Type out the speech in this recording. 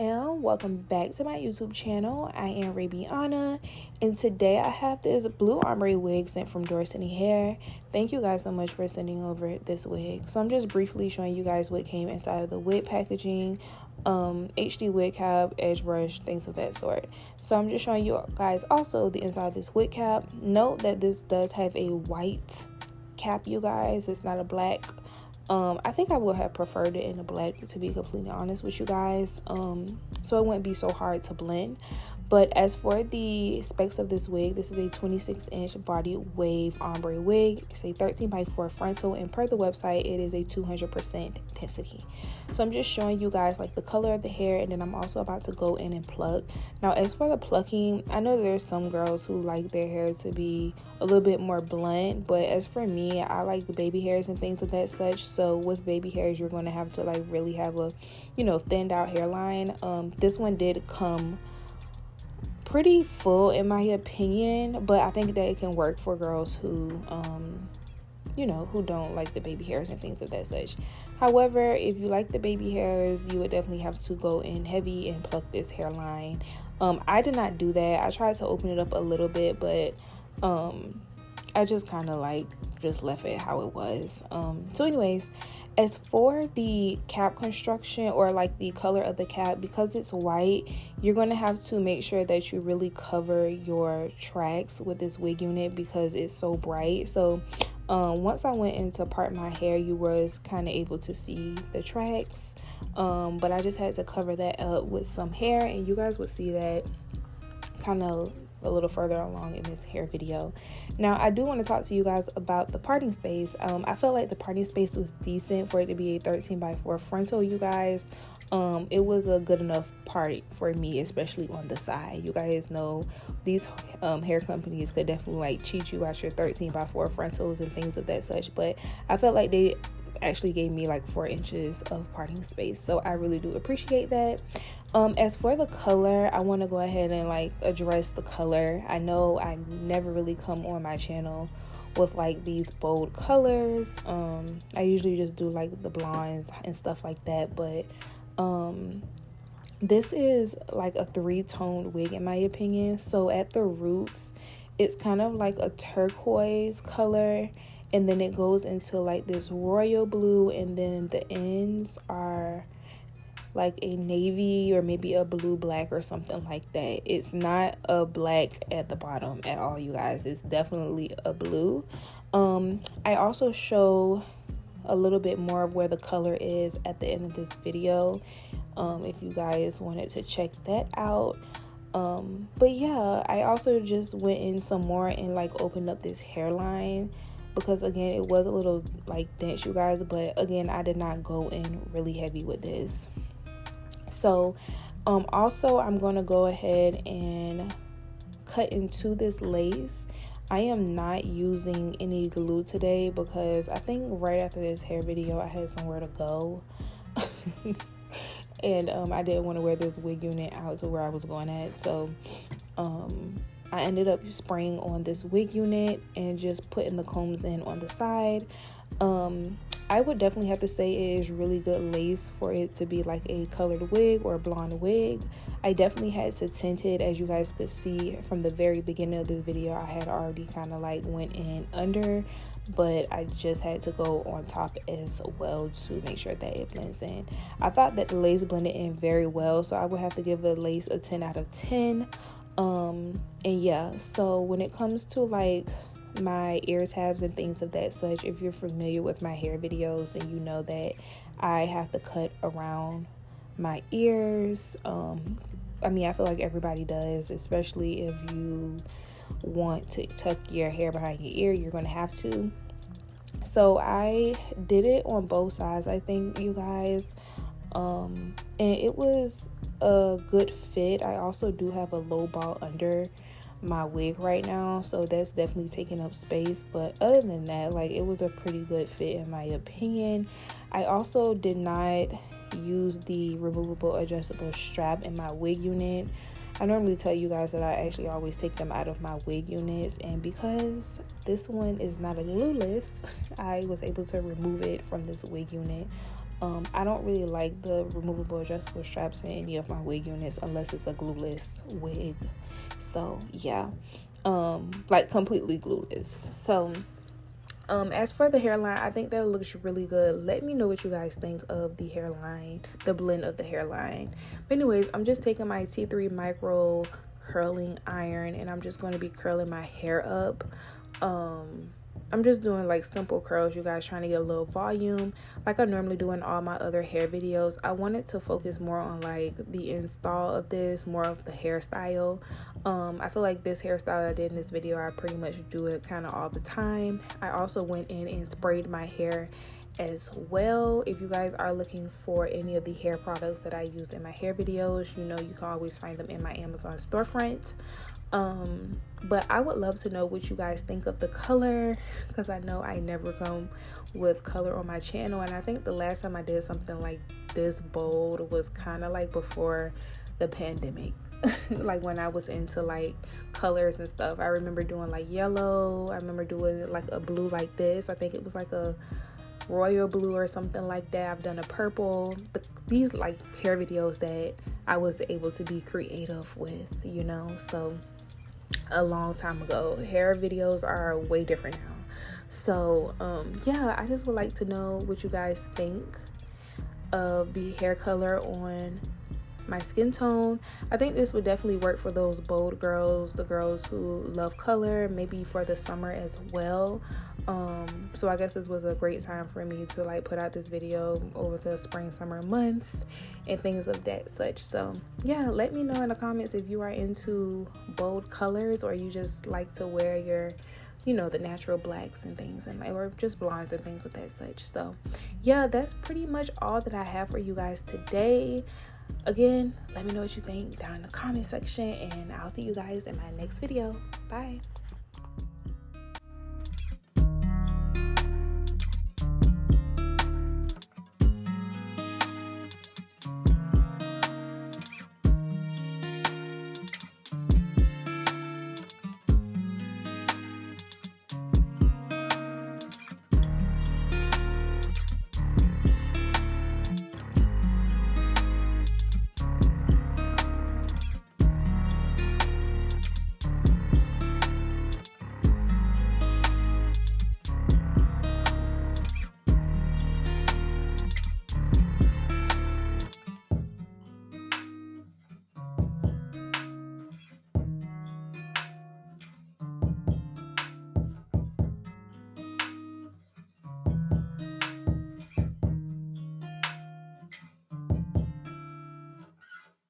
am. Welcome back to my YouTube channel. I am Rabiana, and today I have this blue ombre wig sent from DORSANEE Hair. Thank you guys so much for sending over this wig. So I'm just briefly showing you guys what came inside of the wig packaging, HD wig cap, edge brush, things of that sort. So I'm just showing you guys also the inside of this wig cap. Note that this does have a white cap, you guys. It's not a black. I think I would have preferred it in the black, to be completely honest with you guys, so it wouldn't be so hard to blend. But as for the specs of this wig, this is a 26-inch body wave ombre wig. It's a 13x4 frontal, and per the website, it is a 200% density. So I'm just showing you guys like the color of the hair, and then I'm also about to go in and pluck. Now, as for the plucking, I know there's some girls who like their hair to be a little bit more blunt, but as for me, I like the baby hairs and things of that such. So with baby hairs, you're going to have to like really have a, thinned out hairline. This one did come pretty full in my opinion, but I think that it can work for girls who who don't like the baby hairs and things of that such. However, if you like the baby hairs, you would definitely have to go in heavy and pluck this hairline. I did not do that. I tried to open it up a little bit, but I just kind of just left it how it was. So anyways, as for the cap construction, or like the color of the cap, because it's white, you're going to have to make sure that you really cover your tracks with this wig unit because it's so bright. So once I went in to part my hair, you was kind of able to see the tracks, but I just had to cover that up with some hair, and you guys would see that kind of a little further along in this hair video. Now, I do want to talk to you guys about the parting space. I felt like the parting space was decent for it to be a 13x4 frontal, you guys. It was a good enough part for me, especially on the side. You guys know these hair companies could definitely cheat you out your 13x4 frontals and things of that such, but I felt like they actually gave me 4 inches of parting space, so I really do appreciate that. As for the color, I want to go ahead and address the color. I know I never really come on my channel with these bold colors. I usually just do the blondes and stuff like that, but this is a 3-toned wig in my opinion. So at the roots, it's kind of like a turquoise color, and then it goes into this royal blue, and then the ends are a navy or maybe a blue black or something like that. It's not a black at the bottom at all, you guys. It's definitely a blue. I also show a little bit more of where the color is at the end of this video, if you guys wanted to check that out. But yeah, I also just went in some more and opened up this hairline, because again, it was a little dense, you guys, but again, I did not go in really heavy with this. So also, I'm going to go ahead and cut into this lace. I am not using any glue today because I think right after this hair video I had somewhere to go and I didn't want to wear this wig unit out to where I was going at. So I ended up spraying on this wig unit and just putting the combs in on the side. I would definitely have to say it is really good lace for it to be a colored wig or a blonde wig. I definitely had to tint it, as you guys could see from the very beginning of this video. I had already kind of went in under, but I just had to go on top as well to make sure that it blends in. I thought that the lace blended in very well, so I would have to give the lace a 10 out of 10. And yeah, so when it comes to my ear tabs and things of that such, if you're familiar with my hair videos, then you know that I have to cut around my ears. I feel like everybody does, especially if you want to tuck your hair behind your ear, you're going to have to. So I did it on both sides, I think, you guys, and it was a good fit. I also do have a low ball under my wig right now, so that's definitely taking up space, but other than that, it was a pretty good fit in my opinion. I also did not use the removable adjustable strap in my wig unit. I normally tell you guys that I actually always take them out of my wig units, and because this one is not a glueless, I was able to remove it from this wig unit. I don't really like the removable adjustable straps in any of my wig units unless it's a glueless wig. So yeah, like completely glueless. So as for the hairline, I think that looks really good. Let me know what you guys think of the hairline, the blend of the hairline. But anyways, I'm just taking my T3 micro curling iron and I'm just going to be curling my hair up. I'm just doing like simple curls, you guys, trying to get a little volume like I normally do in all my other hair videos. I wanted to focus more on like the install of this, more of the hairstyle. I feel like this hairstyle I did in this video, I pretty much do it kind of all the time. I also went in and sprayed my hair as well. If you guys are looking for any of the hair products that I used in my hair videos, you know, you can always find them in my Amazon storefront. But I would love to know what you guys think of the color, because I know I never come with color on my channel, and I think the last time I did something like this bold was kind of like before the pandemic. Like when I was into like colors and stuff. I remember doing like yellow, I remember doing like a blue like this. I think it was like a royal blue or something like that. I've done a purple, but these like hair videos that I was able to be creative with, you know. So a long time ago, hair videos are way different now. So yeah, I just would like to know what you guys think of the hair color on my skin tone. I think this would definitely work for those bold girls, the girls who love color, maybe for the summer as well. So I guess this was a great time for me to like put out this video over the spring summer months and things of that such. So yeah, let me know in the comments if you are into bold colors or you just like to wear your, you know, the natural blacks and things, and or just blondes and things of that such. So yeah, that's pretty much all that I have for you guys today. Again, let me know what you think down in the comment section, and I'll see you guys in my next video. Bye.